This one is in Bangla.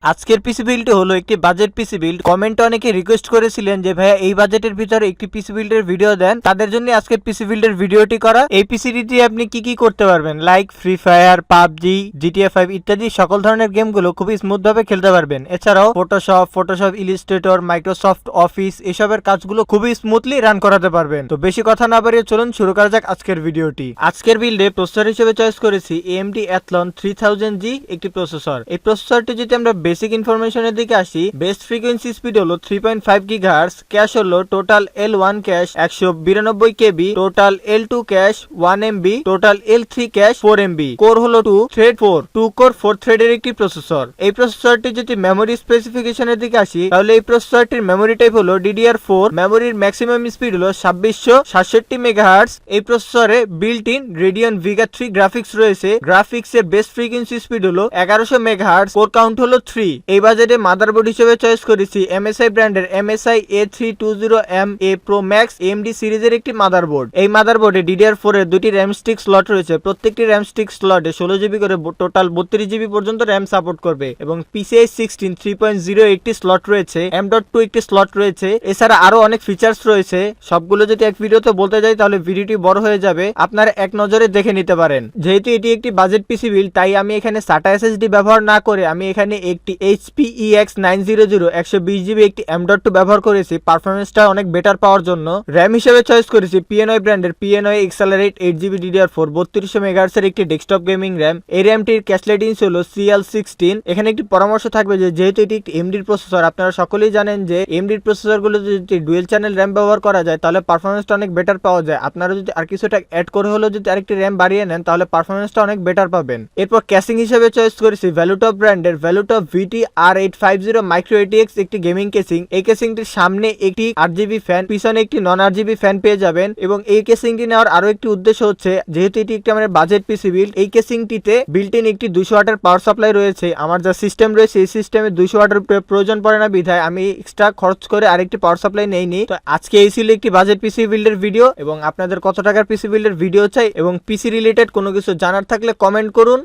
আজকের পিসি বিল্ডটি হলো একটি বাজেট পিসি বিল্ড। কমেন্টে অনেকে রিকোয়েস্ট করেছিলেন যে ভাইয়া এই বাজেটের ভিতরে একটি পিসি বিল্ডের ভিডিও দেন, তাদের জন্য আজকের পিসি বিল্ডের ভিডিওটি করা। এই পিসিটি দিয়ে আপনি কি কি করতে পারবেন, like free fire, PUBG, GTA 5 ইত্যাদি সকল ধরনের গেমগুলো খুবই স্মুথ ভাবে খেলতে পারবেন। এছাড়াও ফটোশপ ইলিস্ট্রেটর, মাইক্রোসফট অফিস এসবের কাজগুলো খুবই স্মুথলি রান করাতে পারবেন। তো বেশি কথা না বাড়িয়ে চলুন শুরু করা যাক আজকের ভিডিওটি। আজকের বিল্ডে প্রসেসর হিসেবে চয়েস করেছি AMD Athlon 3000G একটি প্রসেসর। এই প্রসেসরটি যদি আমরা বেসিক ইনফরমেশনের দিকে আসি, বেস্ট ফ্রিকোয়েন্সি স্পিড হলো 3.5 GHz, ক্যাশ হলো total L1 cash 192 KB, total L2 cash 1 MB, total L3 cash 4 MB, core হলো 2 থ্রেড 2 কোর 4 থ্রেডের একটি প্রসেসর। এই প্রসেসরটি যদি মেমোরি স্পেসিফিকেশনের দিকে আসি, তাহলে এই প্রসেসরটির মেমোরি টাইপ হলো DDR4, মেমোরির ম্যাক্সিমাম স্পিড হলো 2667 MHz। এই প্রসেসরে built in Radeon Vega 3 graphics রয়েছে। গ্রাফিক্স এর বেস্ট ফ্রিকোয়েন্সি স্পিড হলো 1100 MHz, কোর কাউন্ট হলো 3। এই বাজেটে মাদারবোর্ড হিসেবে চয়েস করেছি MSI ব্র্যান্ডের MSI A320MA Pro Max AMD সিরিজের একটি মাদারবোর্ড। এই মাদারবোর্ডে DDR4 এর দুটি RAM স্টিক স্লট রয়েছে। প্রত্যেকটি RAM স্টিক স্লটে 16GB করে টোটাল 32GB পর্যন্ত RAM সাপোর্ট করবে এবং PCIe 16 3.0 একটি স্লট রয়েছে, M.2 একটি স্লট রয়েছে। এছাড়া আরো অনেক ফিচার্স রয়েছে। সবগুলো যদি এক ভিডিওতে বলতে যাই তাহলে ভিডিওটি বড় হয়ে যাবে, আপনারা এক নজরে দেখে নিতে পারেন। যেহেতু এটি একটি বাজেট পিসি বিল্ড, তাই আমি এখানে SATA SSD ব্যবহার না করে আমি এখানে একটি HP EX900 120GB একটি M.2 ব্যবহার করেছি পারফরমেন্সটা অনেক বেটার পাওয়ার জন্য। RAM হিসেবে চয়েস করেছি PNY ব্র্যান্ডের PNY Accelerate 8GB DDR4 3200 MHz এর একটি ডেস্কটপ গেমিং RAM। এই র্যামটির ক্যাশলেট ইঞ্চ হলো CL16। এখানে একটি পরামর্শ থাকবে যে যেহেতু এটি একটি AMD প্রসেসর, আপনারা সকলেই জানেন যে AMD প্রসেসরগুলো যদি ডুয়েল চ্যানেল RAM ব্যবহার করা যায় তাহলে পারফরমেন্সটা অনেক বেটার পাওয়া যায়। আপনারা যদি আর কিছুটা অ্যাড করে হলেও যদি আরেকটি RAM বাড়িয়ে নেন তাহলে পারফরমেন্সটা অনেক বেটার পাবেন। এরপর ক্যাসিং হিসেবে চয়েস করেছি ভ্যালুটপ ব্র্যান্ডের ভ্যালুটপ VT R850 মাইক্রো ATX একটি গেমিং কেসিং। এই কেসিংটির সামনে একটি RGB ফ্যান, পিছনে একটি নন RGB ফ্যান পেয়ে যাবেন। এবং এই কেসিংটি নেওয়ার আরো একটি উদ্দেশ্য হচ্ছে যেহেতু এটি একটি আমাদের বাজেট পিসি বিল্ড, এই কেসিংটিতে বিল্ট ইন একটি 200 ওয়াটের পাওয়ার সাপ্লাই রয়েছে। আমার যা সিস্টেম রয়েছে এই সিস্টেমে 200 ওয়াটের প্রয়োজন পড়ে না, বিধায় আমি এক্সট্রা খরচ করে আরেকটি পাওয়ার সাপ্লাই নেইনি। তো আজকে এই ছিল একটি বাজেট পিসি বিল্ডের ভিডিও। এবং আপনাদের কত টাকার পিসি বিল্ডের ভিডিও চাই এবং পিসি রিলেটেড কোনো কিছু জানার থাকলে কমেন্ট করুন।